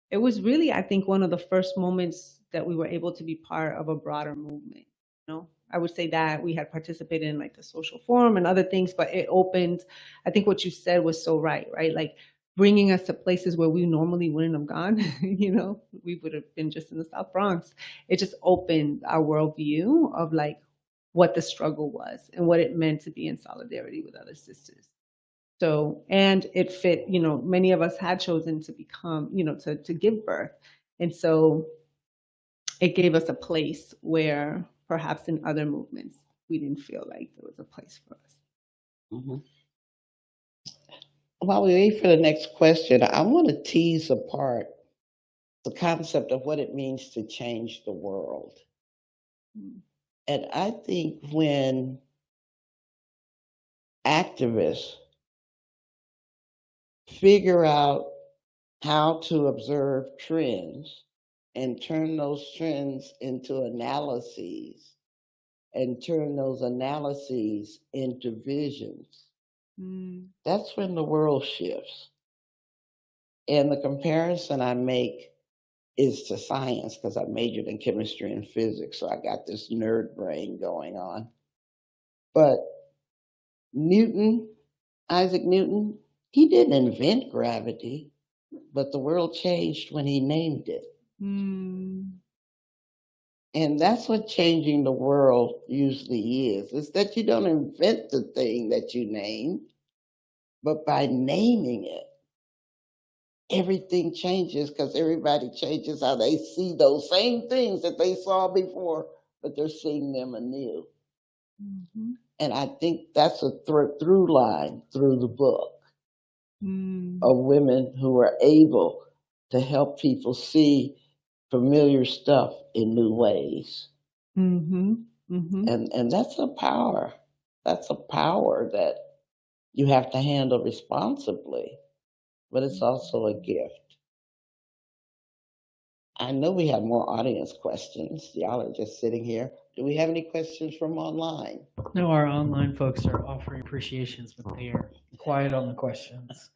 it was really, I think, one of the first moments that we were able to be part of a broader movement, you know? I would say that we had participated in like the social forum and other things, but it opened, I think what you said was so right? Like bringing us to places where we normally wouldn't have gone, you know, we would have been just in the South Bronx. It just opened our worldview of like what the struggle was and what it meant to be in solidarity with other sisters. So, and it fit, you know, many of us had chosen to become, you know, to give birth. And so it gave us a place where perhaps in other movements, we didn't feel like there was a place for us. Mhm. While we wait for the next question, I want to tease apart the concept of what it means to change the world. And I think when activists figure out how to observe trends and turn those trends into analyses and turn those analyses into visions, that's when the world shifts. And the comparison I make is to science because I majored in chemistry and physics, so I got this nerd brain going on. But Newton, Isaac Newton, he didn't invent gravity, but the world changed when he named it. And that's what changing the world usually is that you don't invent the thing that you name, but by naming it, everything changes because everybody changes how they see those same things that they saw before, but they're seeing them anew. And I think that's a through line through the book of women who are able to help people see familiar stuff in new ways. And that's a power. That's a power that you have to handle responsibly, but it's also a gift. I know we have more audience questions. Y'all are just sitting here. Do we have any questions from online? No, our online folks are offering appreciations, but they are quiet on the questions.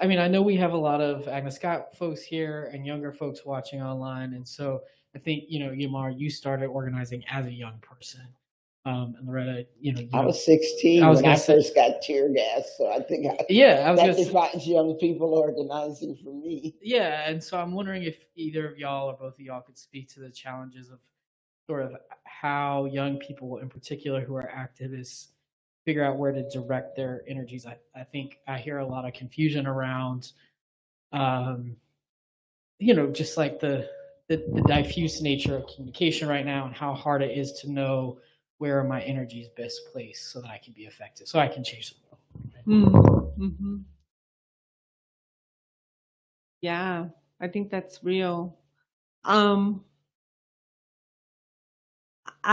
I mean, I know we have a lot of Agnes Scott folks here and younger folks watching online. And so I think, you know, Yomara, you started organizing as a young person. And Loretta, I was 16 when I first got tear gas, so I think that defines young people organizing for me. Yeah, and so I'm wondering if either of y'all or both of y'all could speak to the challenges of sort of how young people in particular who are activists figure out where to direct their energies. I think I hear a lot of confusion around, just like the diffuse nature of communication right now and how hard it is to know where are my energies best placed so that I can be effective, so I can change the world. Yeah, I think that's real. I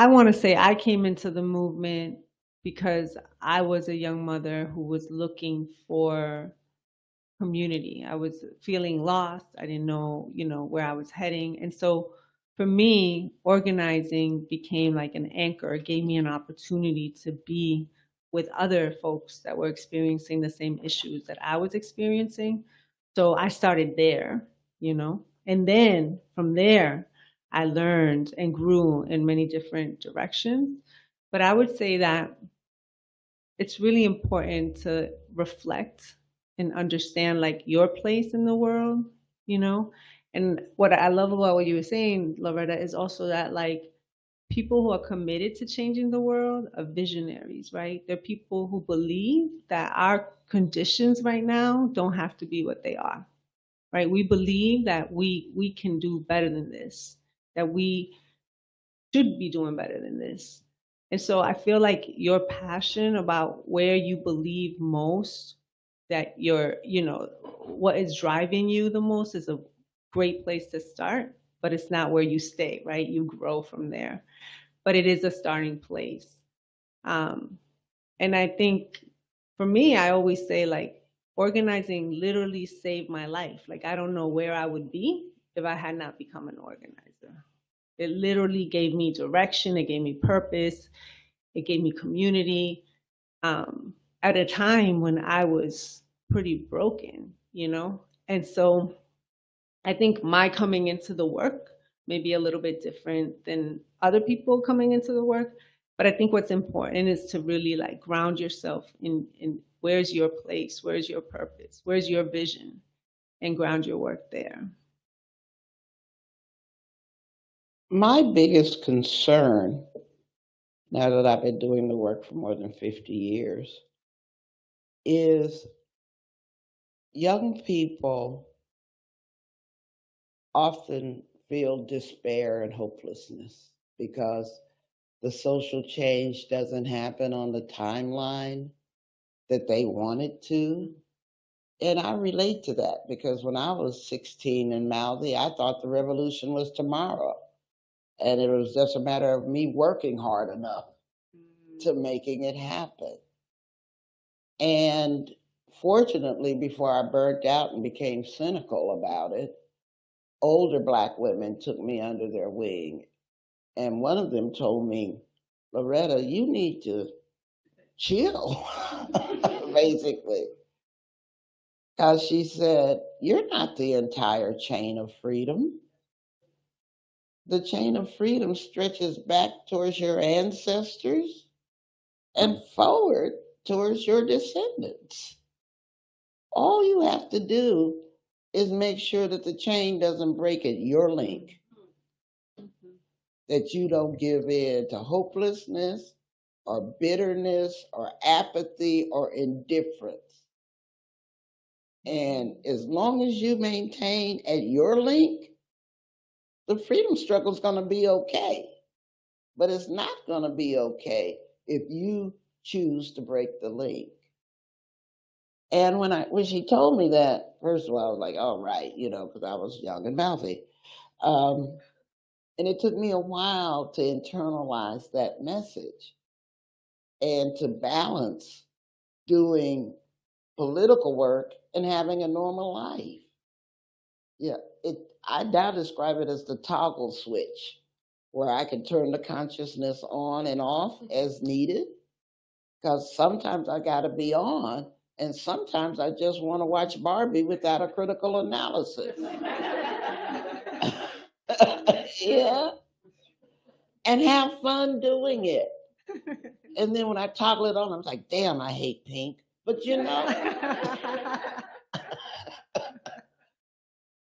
want to say I came into the movement because I was a young mother who was looking for community. I was feeling lost. I didn't know, where I was heading. And so for me, organizing became like an anchor. It gave me an opportunity to be with other folks that were experiencing the same issues that I was experiencing. So I started there, and then from there, I learned and grew in many different directions. But I would say that it's really important to reflect and understand like your place in the world, And what I love about what you were saying, Loretta, is also that like people who are committed to changing the world are visionaries, right? They're people who believe that our conditions right now don't have to be what they are, right? We believe that we can do better than this, that we should be doing better than this. And so I feel like your passion about where you believe most that what is driving you the most is a great place to start, but it's not where you stay, right? You grow from there, but it is a starting place. And I think for me, I always say, like, organizing literally saved my life. Like, I don't know where I would be if I had not become an organizer. It literally gave me direction, it gave me purpose, it gave me community, at a time when I was pretty broken, And so I think my coming into the work may be a little bit different than other people coming into the work. But I think what's important is to really, like, ground yourself in where's your place, where's your purpose, where's your vision, and ground your work there. My biggest concern, now that I've been doing the work for more than 50 years, is young people often feel despair and hopelessness because the social change doesn't happen on the timeline that they want it to. And I relate to that because when I was 16 in Mouthy, I thought the revolution was tomorrow. And it was just a matter of me working hard enough to making it happen. And fortunately, before I burnt out and became cynical about it, older Black women took me under their wing. And one of them told me, Loretta, you need to chill, basically. Because she said, you're not the entire chain of freedom. The chain of freedom stretches back towards your ancestors and forward towards your descendants. All you have to do is make sure that the chain doesn't break at your link, that you don't give in to hopelessness or bitterness or apathy or indifference. And as long as you maintain at your link, the freedom struggle is going to be okay. But it's not going to be okay if you choose to break the link. And when she told me that, first of all, I was like, all right, because I was young and mouthy. And it took me a while to internalize that message and to balance doing political work and having a normal life. Yeah, I now describe it as the toggle switch, where I can turn the consciousness on and off as needed. Because sometimes I got to be on, and sometimes I just want to watch Barbie without a critical analysis. Yeah. And have fun doing it. And then when I toggle it on, I was like, damn, I hate pink. But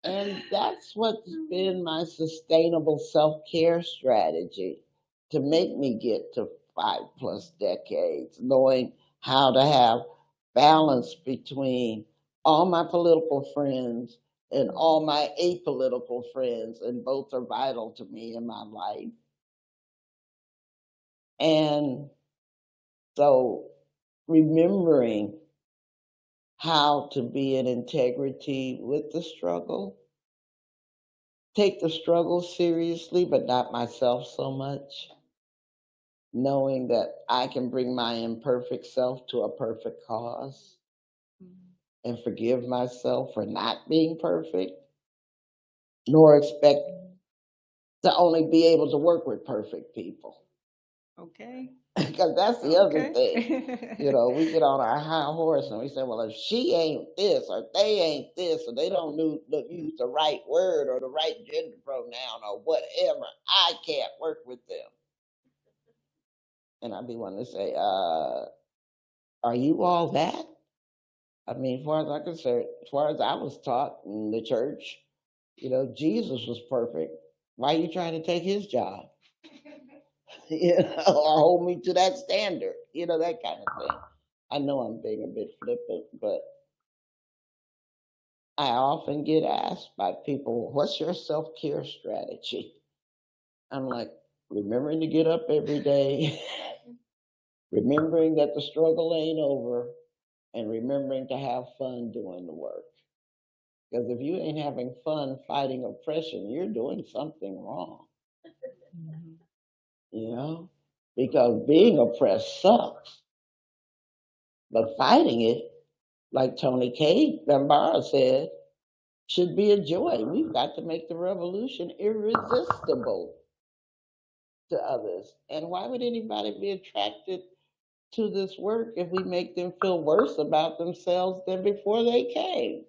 and that's what's been my sustainable self-care strategy to make me get to 5+ decades, knowing how to have balance between all my political friends and all my apolitical friends, and both are vital to me in my life. And so remembering how to be in integrity with the struggle, take the struggle seriously, but not myself so much, knowing that I can bring my imperfect self to a perfect cause and forgive myself for not being perfect, nor expect to only be able to work with perfect people. Okay. Because that's the other thing. We get on our high horse and we say, well, if she ain't this or they ain't this or they don't use the right word or the right gender pronoun or whatever, I can't work with them. And I'd be wanting to say, are you all that? I mean, as far as I'm concerned, as far as I was taught in the church, Jesus was perfect. Why are you trying to take his job? Or hold me to that standard, that kind of thing. I know I'm being a bit flippant, but I often get asked by people, what's your self-care strategy? I'm like, remembering to get up every day, remembering that the struggle ain't over, and remembering to have fun doing the work. Because if you ain't having fun fighting oppression, you're doing something wrong, you know? Because being oppressed sucks, but fighting it, like Tony K. Bambara said, should be a joy. We've got to make the revolution irresistible to others. And why would anybody be attracted to this work if we make them feel worse about themselves than before they came?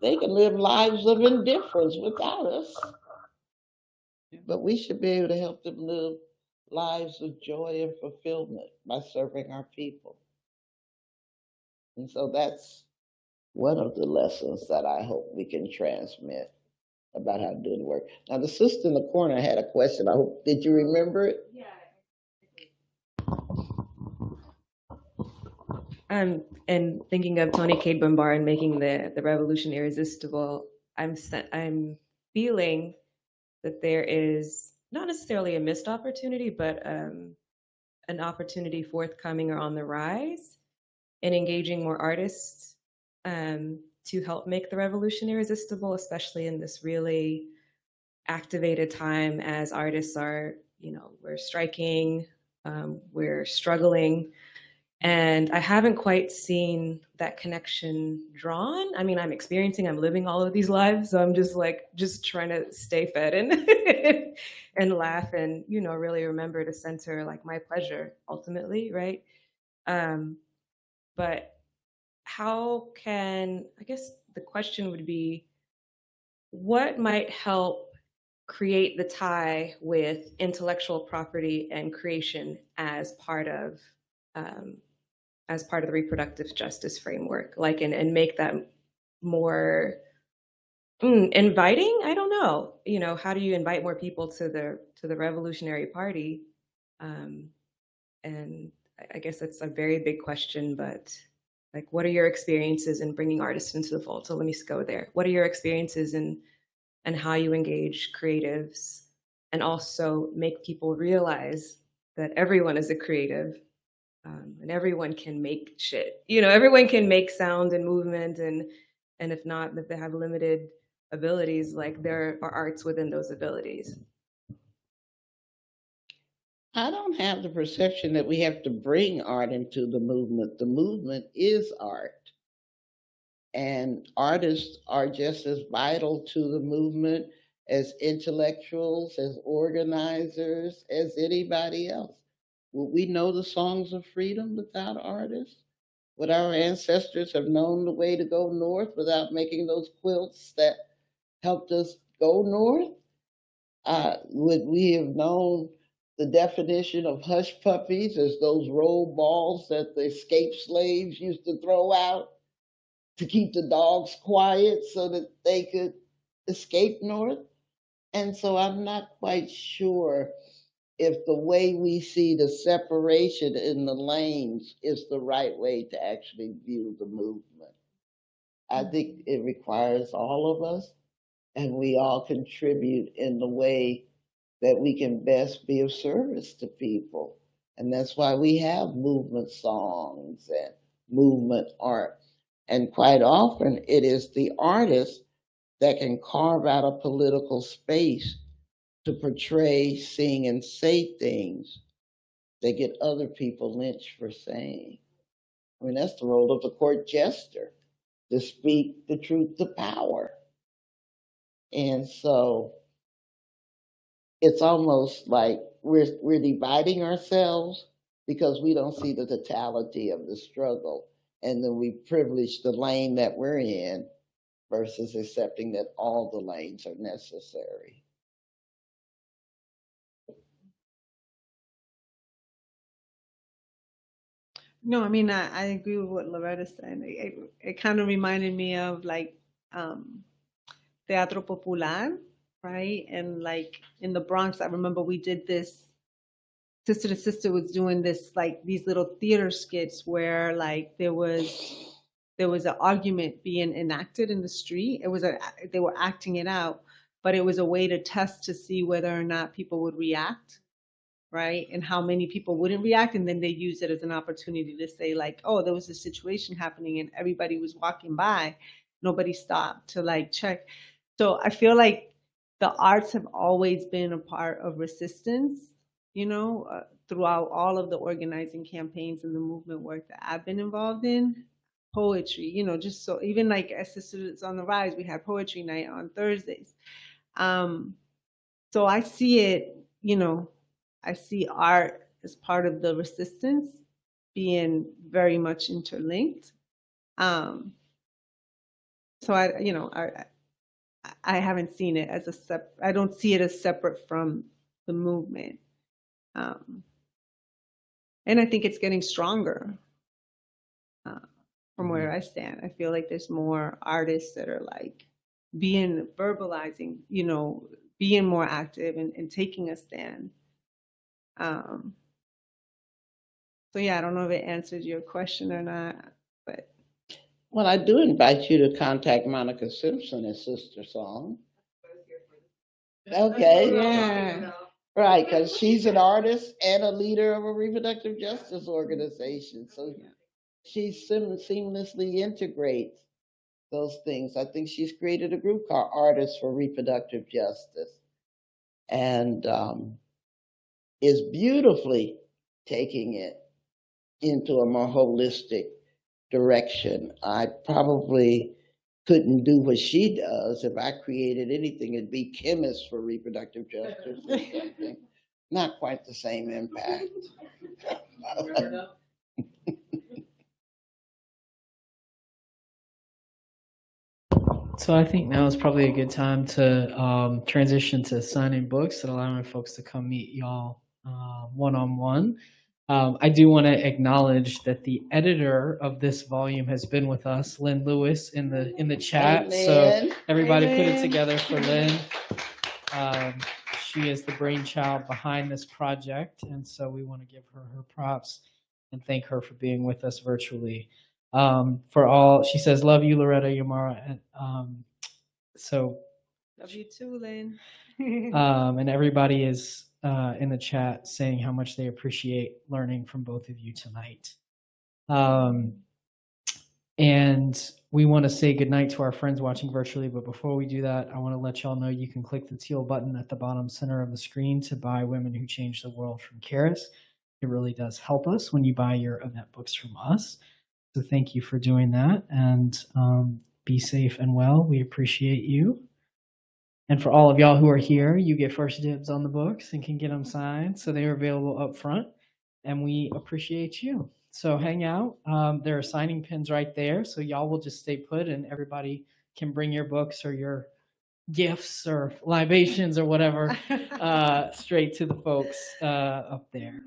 They can live lives of indifference without us, but we should be able to help them live lives of joy and fulfillment by serving our people. And so that's one of the lessons that I hope we can transmit about how to do the work. Now, the sister in the corner had a question. I hope, did you remember it? Yeah. And thinking of Tony Cade Bambara and making the revolution irresistible, I'm feeling that there is not necessarily a missed opportunity, but an opportunity forthcoming or on the rise in engaging more artists to help make the revolution irresistible, especially in this really activated time as artists are, we're striking, we're struggling. And I haven't quite seen that connection drawn. I mean, I'm living all of these lives. So I'm just trying to stay fed and and laugh and, really remember to center like my pleasure ultimately, right? But how can, I guess the question would be, what might help create the tie with intellectual property and creation as part of the reproductive justice framework, and make that more inviting? I don't know. How do you invite more people to the Revolutionary Party? And I guess that's a very big question, but what are your experiences in bringing artists into the fold? So let me go there. What are your experiences in how you engage creatives and also make people realize that everyone is a creative? And everyone can make shit. Everyone can make sound and movement, and if not, if they have limited abilities, there are arts within those abilities. I don't have the perception that we have to bring art into the movement. The movement is art. And artists are just as vital to the movement as intellectuals, as organizers, as anybody else. Would we know the songs of freedom without artists? Would our ancestors have known the way to go north without making those quilts that helped us go north? Would we have known the definition of hush puppies as those roll balls that the escaped slaves used to throw out to keep the dogs quiet so that they could escape north? And so I'm not quite sure if the way we see the separation in the lanes is the right way to actually view the movement. I think it requires all of us, and we all contribute in the way that we can best be of service to people. And that's why we have movement songs and movement art. And quite often it is the artist that can carve out a political space to portray, sing, and say things that get other people lynched for saying. I mean, that's the role of the court jester, to speak the truth to power. And so it's almost like we're dividing ourselves because we don't see the totality of the struggle. And then we privilege the lane that we're in versus accepting that all the lanes are necessary. No, I mean, I agree with what Loretta said. It kind of reminded me of Teatro Popular, right? And in the Bronx, I remember we did this, Sister to Sister was doing this, these little theater skits where there was an argument being enacted in the street. They were acting it out, but it was a way to test to see whether or not people would react. right? And how many people wouldn't react, and then they use it as an opportunity to say like, oh, there was a situation happening and everybody was walking by, nobody stopped to like check. So I feel like the arts have always been a part of resistance, throughout all of the organizing campaigns and the movement work that I've been involved in. Poetry, just so even like as Sisters on the Rise, we had poetry night on Thursdays. So I see it, I see art as part of the resistance being very much interlinked. So I haven't seen it as I don't see it as separate from the movement. And I think it's getting stronger from where I stand. I feel like there's more artists that are like verbalizing, being more active and taking a stand. So yeah, I don't know if it answers your question or not, but. Well, I do invite you to contact Monica Simpson at Sister Song. Okay. Yeah. Right, because she's an artist and a leader of a reproductive justice organization. So she seamlessly integrates those things. I think she's created a group called Artists for Reproductive Justice, and is beautifully taking it into a more holistic direction. I probably couldn't do what she does. If I created anything, it'd be Chemists for Reproductive Justice or something. Not quite the same impact. So I think now is probably a good time to transition to signing books and allowing folks to come meet y'all one-on-one. I do want to acknowledge that the editor of this volume has been with us, Lynn Lewis, in the chat. Hey, so Lynn. everybody Hey, put it Lynn. together for Lynn. She is the brainchild behind this project, and so we want to give her her props and thank her for being with us virtually. For all, she says, love you, Loretta, Yomara. And so Love you too, Lynn. and everybody is in the chat saying how much they appreciate learning from both of you tonight. And we want to say goodnight to our friends watching virtually. But before we do that, I want to let y'all know you can click the teal button at the bottom center of the screen to buy Women Who Changed the World from Charis. It really does help us when you buy your event books from us. So thank you for doing that, and be safe and well. We appreciate you. And for all of y'all who are here, you get first dibs on the books and can get them signed. So they are available up front, and we appreciate you. So hang out. There are signing pins right there. So y'all will just stay put, and everybody can bring your books or your gifts or libations or whatever straight to the folks up there.